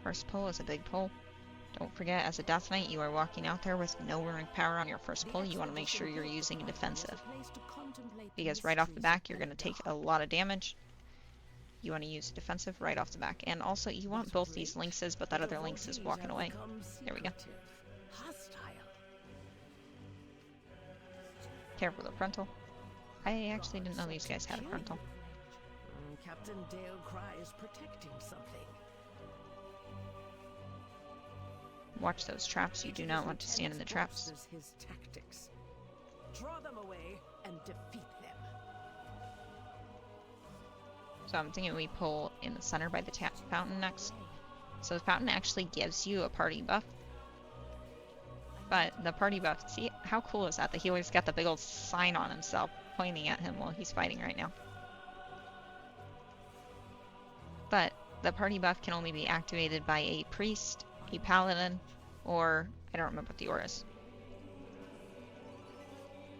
First pull is a big pull. Don't forget, as a Death Knight, you are walking out there with no runing power on your first pull. You want to make sure you're using a defensive. Because right off the back, you're going to take a lot of damage. You want to use defensive right off the back. And also, you want both these Lynxes, but that other Lynx is walking away. There we go. Careful with the frontal. I actually didn't know these guys had a frontal. Captain Dale Cry is protecting something. Watch those traps. You do not want to stand in the traps. His tactics. Draw them away and defeat them. So I'm thinking we pull in the center by the fountain next. So the fountain actually gives you a party buff. But the party buff, see how cool is that? The healer's got the big old sign on himself pointing at him while he's fighting right now. But the party buff can only be activated by a priest, a paladin, or I don't remember what the aura is.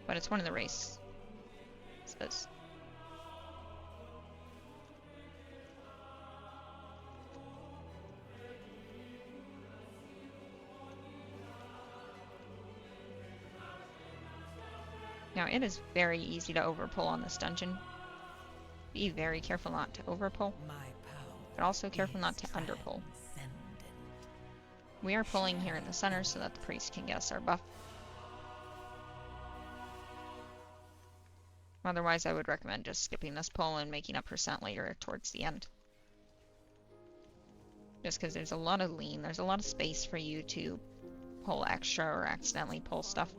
But it's one of the races. Now it is very easy to overpull on this dungeon. Be very careful not to overpull, but also careful not to underpull. We are pulling here in the center so that the priest can get us our buff. Otherwise, I would recommend just skipping this pull and making up percent later towards the end. Just because there's a lot of lean, there's a lot of space for you to pull extra or accidentally pull stuff.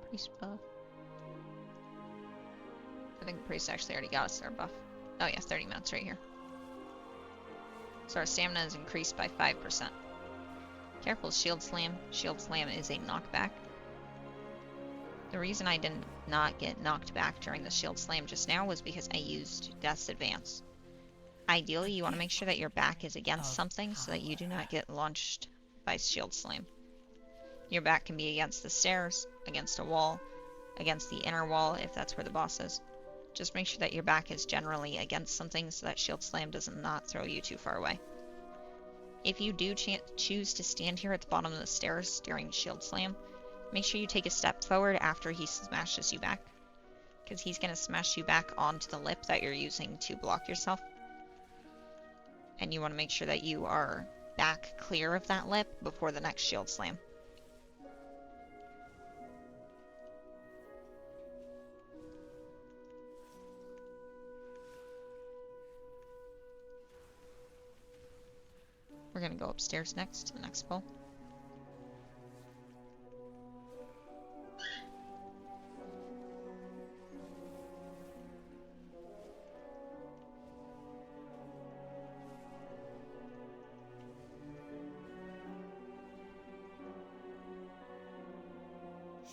Priest buff. I think the priest actually already got us our buff. Oh yeah, 30 minutes right here. So our stamina is increased by 5%. Careful, shield slam. Shield slam is a knockback. The reason I did not get knocked back during the shield slam just now was because I used Death's Advance. Ideally, you want to make sure that your back is against something so that you do not get launched by shield slam. Your back can be against the stairs, against a wall, against the inner wall if that's where the boss is. Just make sure that your back is generally against something so that shield slam does not throw you too far away. If you do choose to stand here at the bottom of the stairs during shield slam, make sure you take a step forward after he smashes you back, because he's going to smash you back onto the lip that you're using to block yourself. And you want to make sure that you are back clear of that lip before the next shield slam. We're going to go upstairs next to the next pull.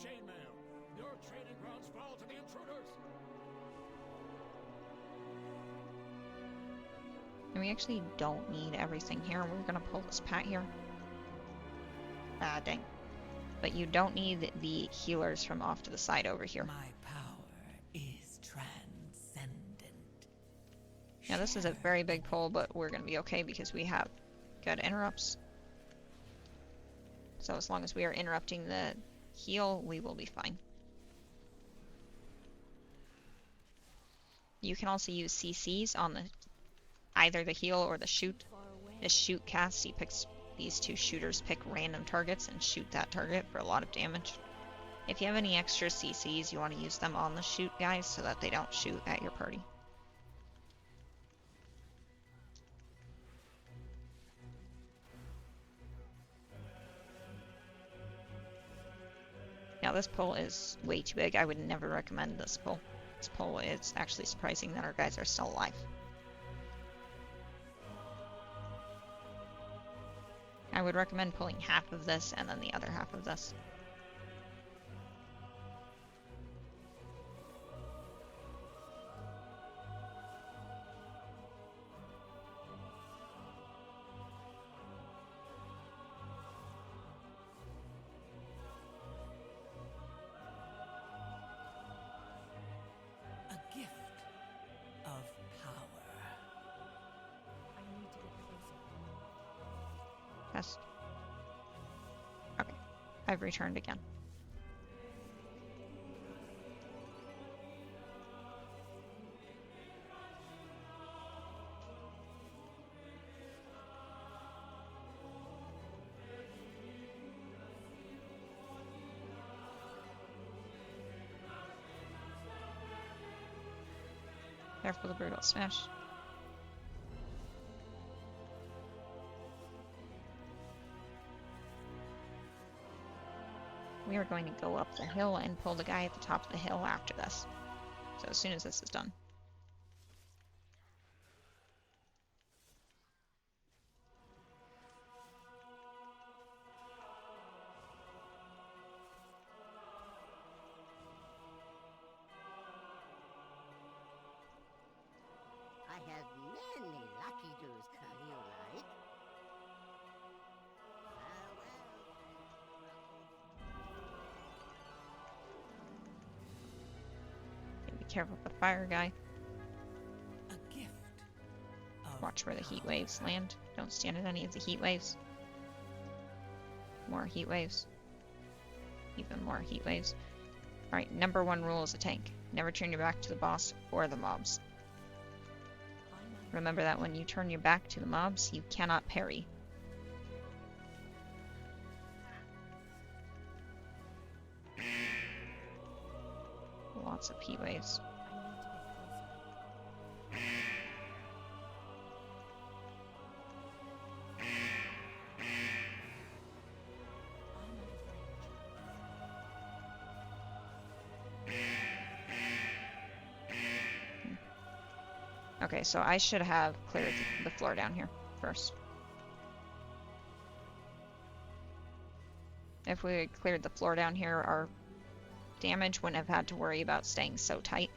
Shame, ma'am. Your training grounds fall to the intruders. And we actually don't need everything here. We're going to pull this pat here. Ah, dang. But you don't need the healers from off to the side over here. My power is transcendent. Now this is a very big pull, but we're going to be okay because we have good interrupts. So as long as we are interrupting the heal, we will be fine. You can also use CCs on the either the heal or the shoot. The shoot cast, he picks these two shooters, pick random targets and shoot that target for a lot of damage. If you have any extra CCs, you want to use them on the shoot guys so that they don't shoot at your party. Now this pull is way too big. I would never recommend this pull. This pull is actually surprising that our guys are still alive. I would recommend pulling half of this and then the other half of this. Test. Okay. I've returned again. Careful the brutal smash. We are going to go up the hill and pull the guy at the top of the hill after this. So as soon as this is done. I have many lucky do's come here, right? Be careful with the fire guy. A gift. Watch where the heat waves land. Don't stand in any of the heat waves. More heat waves. Even more heat waves. Alright, number one rule as a tank. Never turn your back to the boss or the mobs. Remember that when you turn your back to the mobs, you cannot parry. Lots of heat waves. Okay, so I should have cleared the floor down here first. If we had cleared the floor down here, our damage wouldn't have had to worry about staying so tight.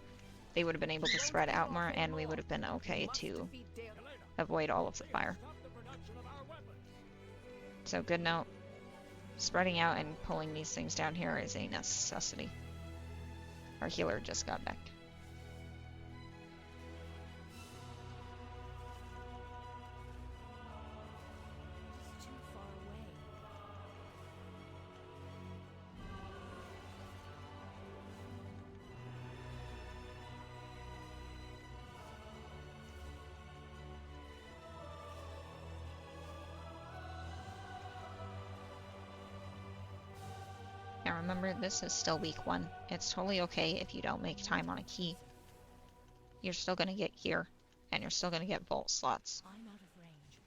They would have been able to spread out more, and we would have been okay to avoid all of the fire. So good note. Spreading out and pulling these things down here is a necessity. Our healer just got back. Now remember, this is still week 1. It's totally okay if you don't make time on a key. You're still going to get gear, and you're still going to get vault slots. I'm out of range.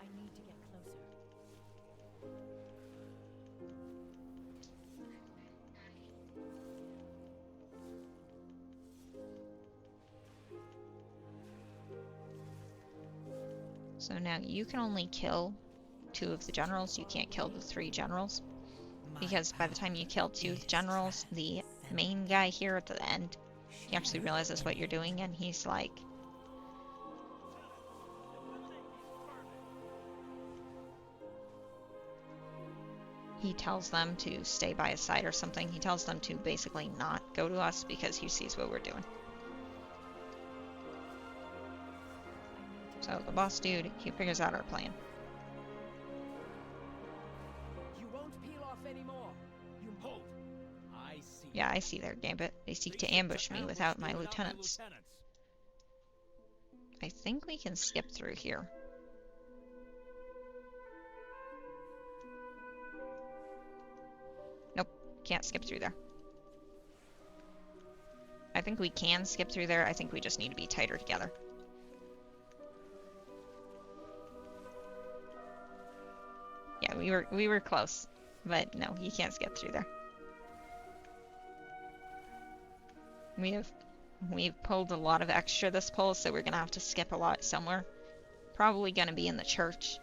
I need to get closer. So now you can only kill 2 of the generals. You can't kill the 3 generals. Because by the time you kill 2 of the generals, the main guy here at the end, he actually realizes what you're doing, and he's like, he tells them to stay by his side or something. He tells them to basically not go to us because he sees what we're doing. So the boss dude, he figures out our plan. You won't peel off anymore. You Hold. I see. Yeah, I see their gambit. They seek to ambush me without my lieutenants. I think we can skip through here. Nope, can't skip through there. I think we can skip through there. I think we just need to be tighter together. Yeah, we were close, but no, you can't skip through there. We've pulled a lot of extra this pull, so we're gonna have to skip a lot somewhere. Probably gonna be in the church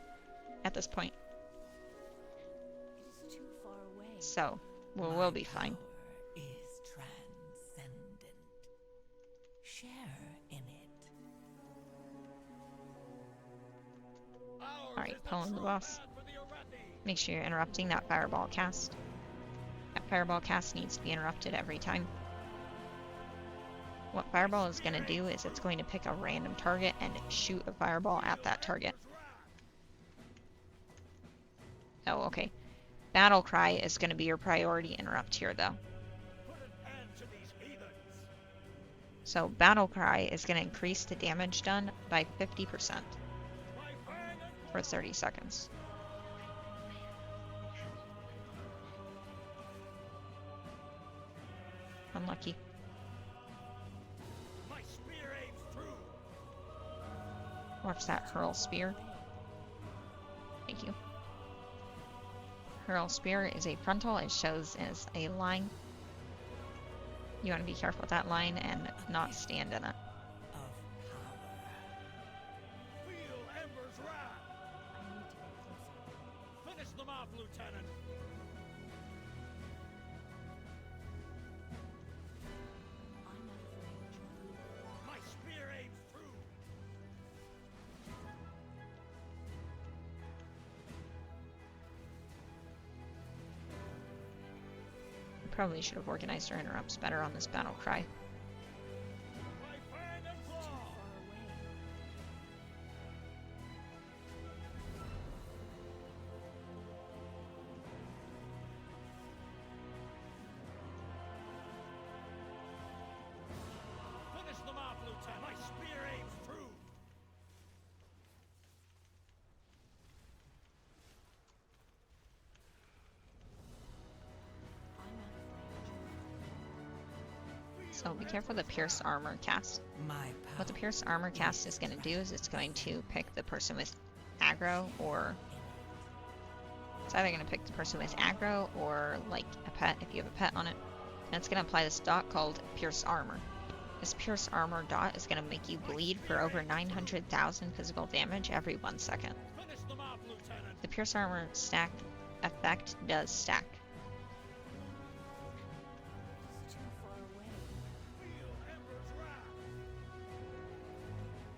at this point. It is too far away. So we'll be fine. Power is transcendent. Share in it. Alright, pulling the boss. Make sure you're interrupting that fireball cast. That fireball cast needs to be interrupted every time. What Fireball is going to do is it's going to pick a random target and shoot a Fireball at that target. Oh, okay. Battle Cry is going to be your priority interrupt here, though. So Battle Cry is going to increase the damage done by 50% for 30 seconds. Unlucky. Watch that Hurl Spear. Thank you. Hurl Spear is a frontal. It shows as a line. You want to be careful with that line and not stand in it. Feel Ember's wrath. Finish them off, Lieutenant. My spear aims true. Probably should have organized our interrupts better on this Battle Cry. My fang and claw. Finish them off, Lieutenant. My spear aims true. So be careful of the Pierce Armor cast. What the Pierce Armor cast is going to do is it's going to pick the person with aggro, or it's either going to pick the person with aggro or like a pet if you have a pet on it. And it's going to apply this dot called Pierce Armor. This Pierce Armor dot is going to make you bleed for over 900,000 physical damage every 1 second. Finish them off, Lieutenant. The Pierce Armor stack effect does stack.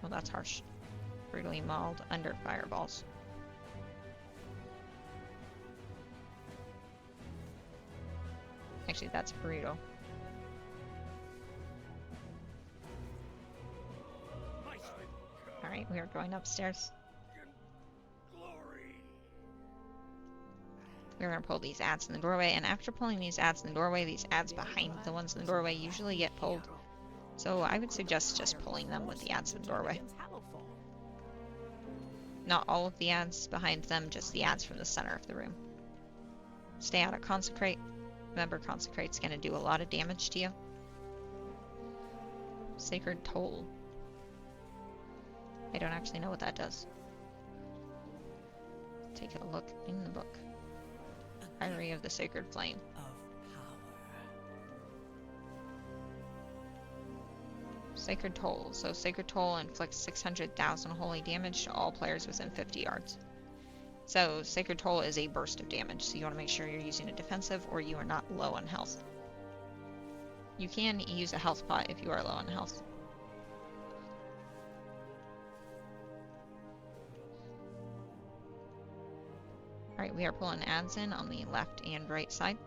Well, that's harsh. Brutally mauled under fireballs. Actually, that's brutal. Alright, we are going upstairs. We're going to pull these ads in the doorway, and after pulling these ads in the doorway, these ads behind the ones in the doorway usually get pulled. So I would suggest just pulling them with the ads in the doorway. Not all of the ads behind them, just the ads from the center of the room. Stay out of Consecrate. Remember, Consecrate's going to do a lot of damage to you. Sacred Toll. I don't actually know what that does. Take a look in the book. Priory of the Sacred Flame. Sacred Toll. So Sacred Toll inflicts 600,000 holy damage to all players within 50 yards. So Sacred Toll is a burst of damage, so you want to make sure you're using a defensive or you are not low on health. You can use a health pot if you are low on health. Alright, we are pulling ads in on the left and right side.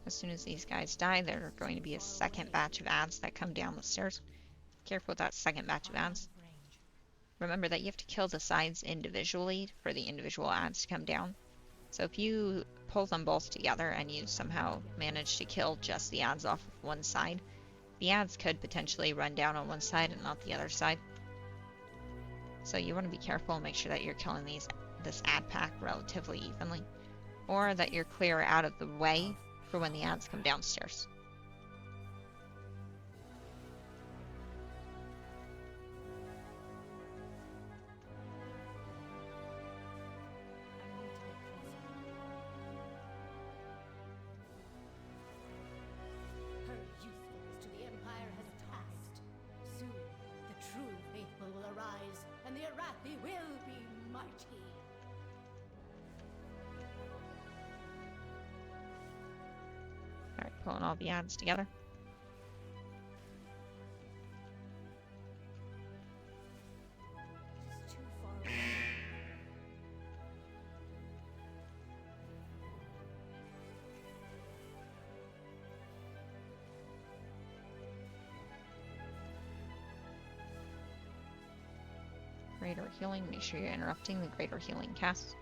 As soon as these guys die, there are going to be a second batch of ads that come down the stairs. Careful with that second batch of ads. Remember that you have to kill the sides individually for the individual ads to come down. So if you pull them both together and you somehow manage to kill just the ads off of one side, the ads could potentially run down on one side and not the other side. So you want to be careful and make sure that you're killing this ad pack relatively evenly, or that you're clear out of the way for when the ads come downstairs. Her usefulness to the Empire has passed. Soon, the true faithful will arise, and the Arathi will be mighty. pulling all the ads together. It is too far away. Greater healing, make sure you're interrupting the greater healing cast.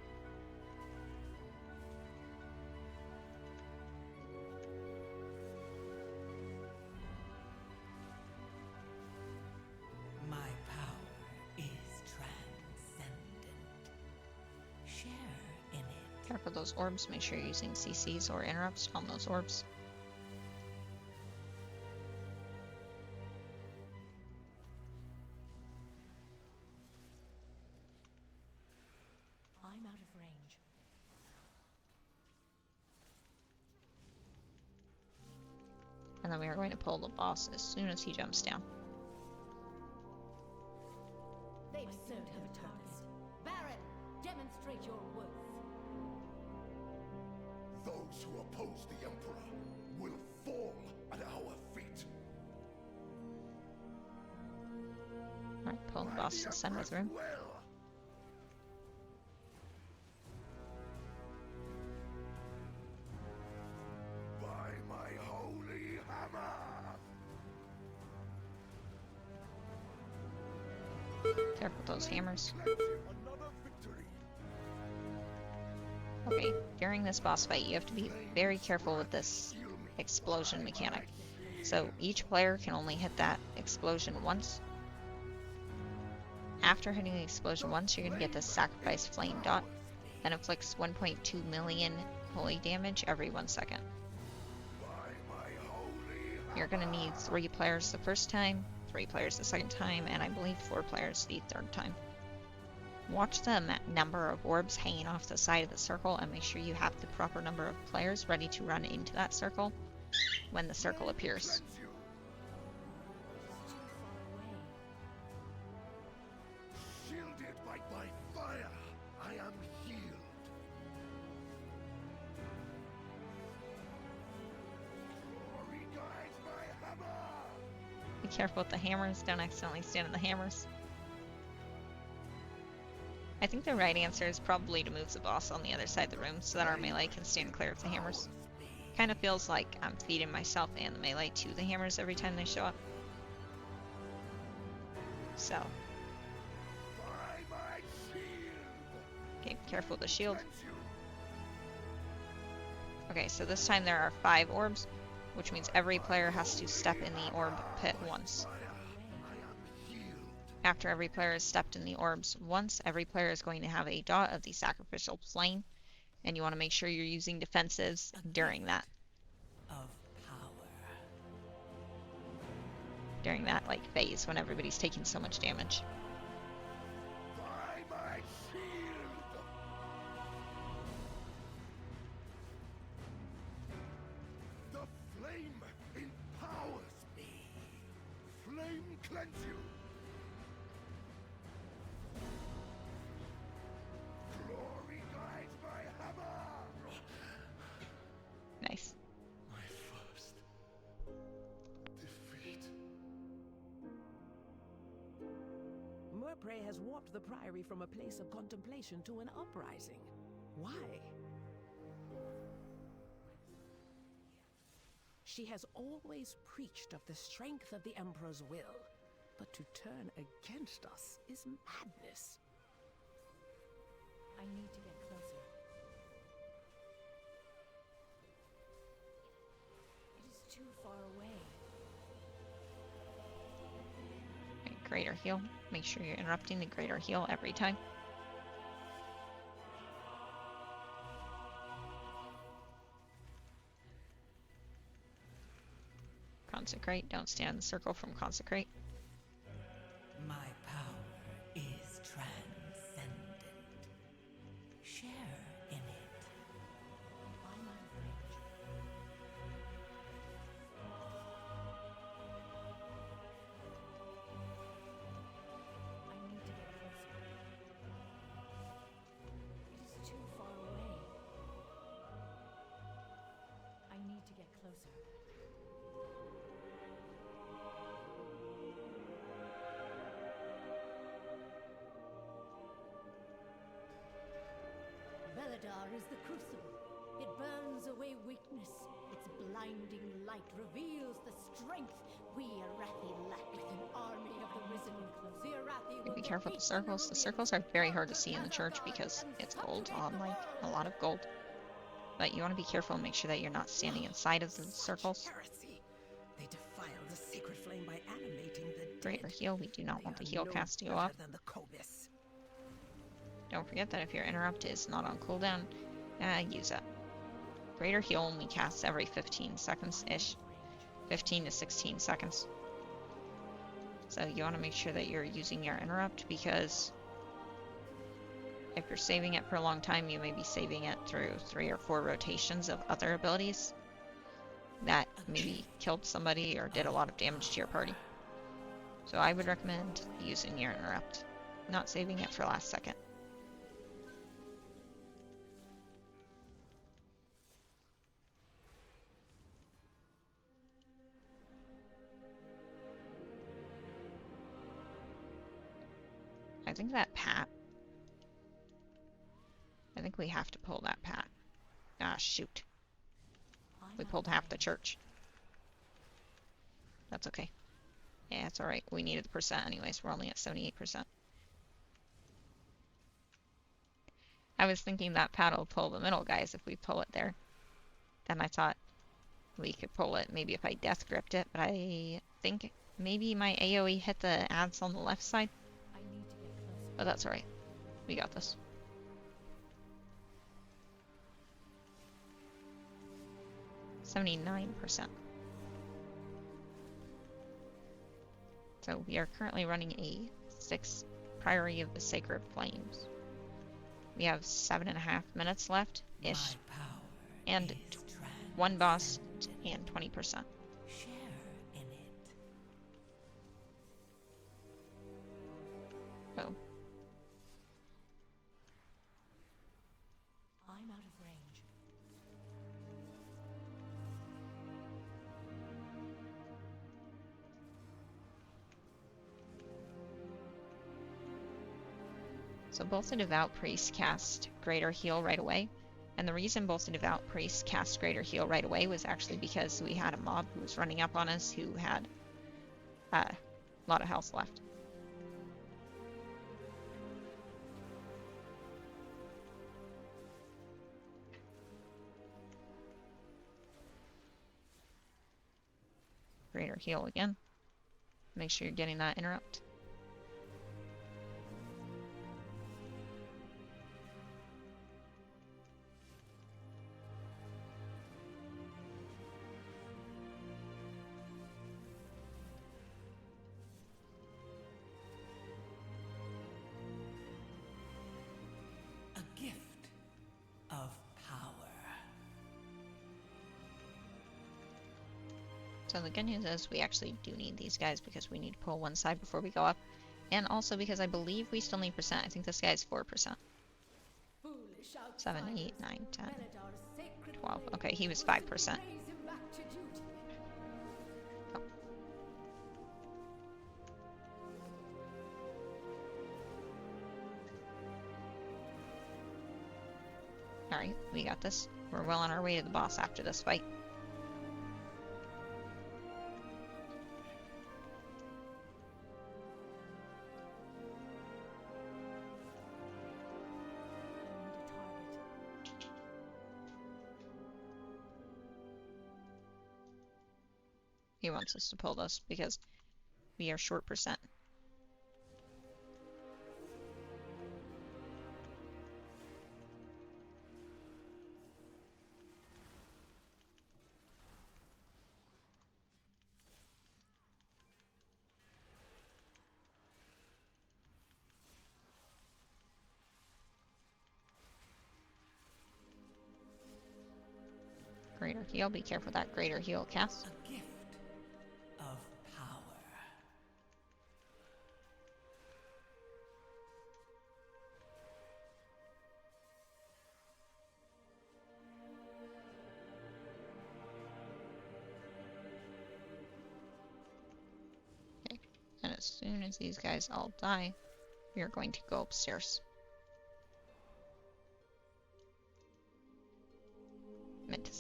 My power is transcendent. Share in it. Careful those orbs, make sure you're using CCs or interrupts on those orbs. I'm out of range. And then we are going to pull the boss as soon as he jumps down. They serve a purpose. Baron, demonstrate your worth. Those who oppose the Emperor will fall at our feet. Alright, pull the boss to the center of the room. Well, by my holy hammer. Careful with those hammers. Another victory. Okay, during this boss fight, you have to be very careful with this explosion mechanic. So each player can only hit that explosion once. After hitting the explosion once, you're going to get this sacrifice flame dot that inflicts 1.2 million holy damage every 1 second. You're going to need 3 players the first time, 3 players the second time, and I believe 4 players the third time. Watch the number of orbs hanging off the side of the circle and make sure you have the proper number of players ready to run into that circle when the circle appears. Shielded by fire, I am healed. Glory guides my hammer. Be careful with the hammers, don't accidentally stand in the hammers. I think the right answer is probably to move the boss on the other side of the room so that our melee can stand clear of the hammers. Kind of feels like I'm feeding myself and the melee to the hammers every time they show up. So. By my shield. Okay, careful with the shield. Okay, so this time there are 5 orbs, which means every player has to step in the orb pit once. After every player has stepped in the orbs once, every player is going to have a dot of the sacrificial flame, and you want to make sure you're using defensives during that. Of power. During that, like, phase when everybody's taking so much damage. By my shield. The flame empowers me. Flame cleanse you. Glory guides my hammer. Nice. My first defeat. Prey has warped the Priory from a place of contemplation to an uprising. Why? She has always preached of the strength of the Emperor's will, but to turn against us is madness. I need to get closer. It is too far away. Right, greater heal. Make sure you're interrupting the greater heal every time. Consecrate. Don't stand in the circle from consecrate. My power is transcendent. Share in it. I'm out of range. I need to get closer. It is too far away. I need to get closer. Beledar is the crucible. It burns away weakness. Its blinding light reveals the strength we Arathi lack. With an army of the risen, the Arathi will Be careful with the defeat circles. The Nerubian, circles are very hard to conquer see in the church Khazar because and it's gold subjugate on the like a world. lot of gold. But you want to be careful and make sure that you're not standing inside of the Such circles. heresy. They defile the sacred flame by animating the dead. Greater heal. We do not They want the are heal no cast to go better up. than the Kobis. Don't forget that if your interrupt is not on cooldown, use it. Greater heal only casts every 15 seconds-ish. 15 to 16 seconds. So you want to make sure that you're using your interrupt, because if you're saving it for a long time, you may be saving it through 3 or 4 rotations of other abilities that maybe killed somebody or did a lot of damage to your party. So I would recommend using your interrupt, not saving it for last second. I think that pat. I think we have to pull that pat. Ah, shoot. We pulled half the church. That's okay. Yeah, it's alright. We needed the percent anyways. We're only at 78%. I was thinking that pat will pull the middle guys if we pull it there. Then I thought we could pull it maybe if I death gripped it, but I think maybe my AoE hit the ads on the left side. I need to get closer. But that's alright. We got this. %79%. So we are currently running a 6 Priory of the Sacred Flames. We have 7.5 minutes left-ish. My power And is one boss transcendent. and 20%. Share in it. Oh, I'm out of range. so both the Devout Priest cast Greater Heal right away. And the reason both the Devout Priests cast Greater Heal right away was actually because we had a mob who was running up on us who had a lot of health left. Greater Heal again. Make sure you're getting that interrupt. A gift of power. So the good news is we actually do need these guys because we need to pull one side before we go up. And also because I believe we still need percent. I think this guy's 4%. Foolish 7, 8, outsiders. 9, 10, Beledar's sacred 12. flame Okay, he was will 5%. raise him back to duty. Oh. Alright, we got this. We're well on our way to the boss after this fight. I need a target. He wants us to pull this because we are short percent. Greater heal. Be careful with that greater heal cast. A gift of power. Okay. And as soon as these guys all die, we are going to go upstairs.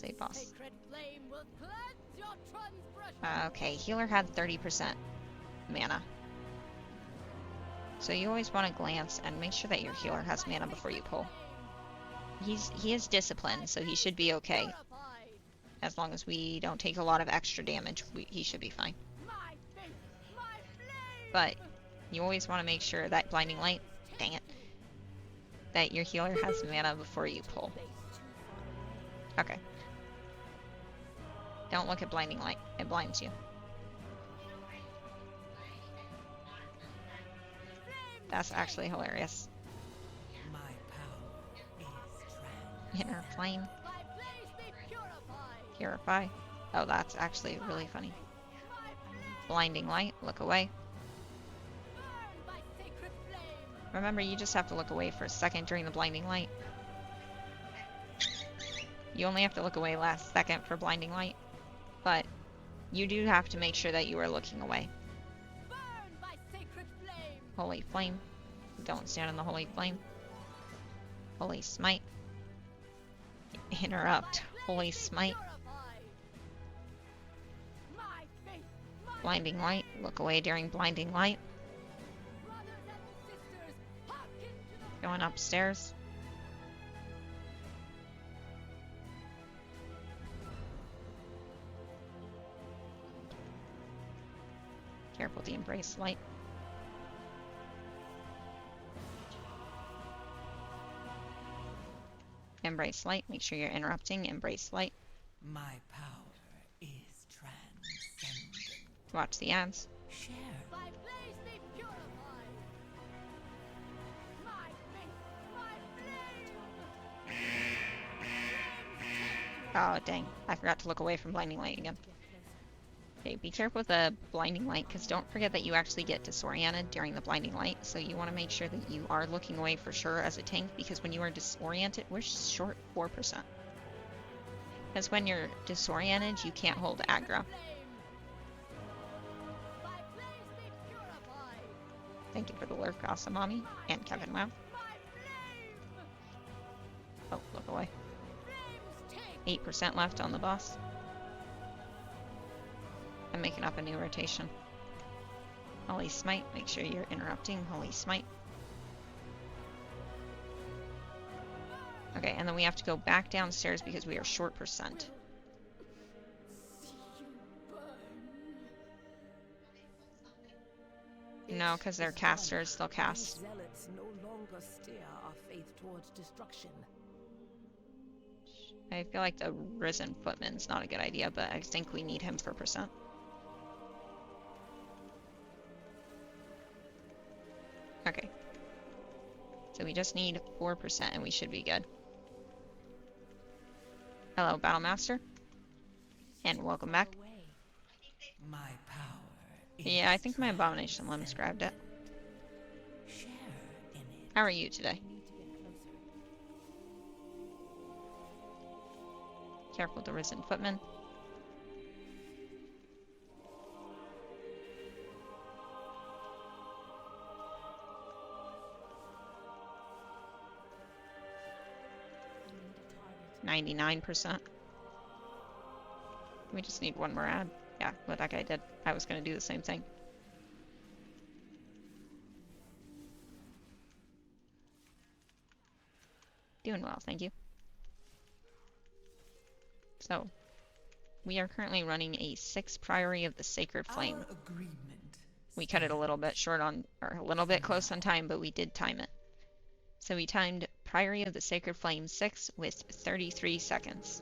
save boss. Sacred flame will cleanse your transgression. Okay, healer had 30% mana. So you always want to glance and make sure that your healer has mana before you pull. He is disciplined, so he should be okay. As long as we don't take a lot of extra damage, he should be fine. But you always want to make sure that blinding light, dang it, that your healer has mana before you pull. Okay. Don't look at blinding light. It blinds you. That's actually hilarious. My power is Inner flame. Purify. Oh, that's actually really funny. Blinding light. Look away. Remember, you just have to look away for a second during the blinding light. You only have to look away last second for blinding light. But you do have to make sure that you are looking away. Holy flame. Don't stand in the holy flame. Holy smite. Interrupt. Holy smite. Blinding light. Look away during blinding light. Going upstairs. Careful to embrace light. Embrace light. Make sure you're interrupting. Embrace light. my power is transcendent. Watch the ads. Share. Oh, dang. I forgot to look away from blinding light again. Okay, be careful with the blinding light, because don't forget that you actually get disoriented during the blinding light, so you want to make sure that you are looking away for sure as a tank, because when you are disoriented, we're short 4%. Because when you're disoriented, you can't hold aggro. Thank you for the lurk, Asamami, and Kevin Wow. Oh, look away. 8% left on the boss. I'm making up a new rotation. Holy Smite, make sure you're interrupting. Holy Smite. Okay, and then we have to go back downstairs because we are short percent. No, because they're casters, they'll cast. Zealots no longer steer our faith towards destruction. I feel like the Risen Footman's not a good idea, but I think we need him for percent. Okay. So we just need 4% and we should be good. Hello, Battlemaster. And welcome back. My power is Yeah, I think my Abomination Limbs grabbed it. share in it. How are you today? Careful with the Risen Footman. %. We just need one more ad. Yeah, what that guy did. I was going to do the same thing. Doing well, thank you. So, we are currently running a 6 Priory of the Sacred Flame. Our agreement. We cut it a little bit short on, or a little bit close on time, but we did time it. So we timed Priory of the Sacred Flame 6 with 33 seconds.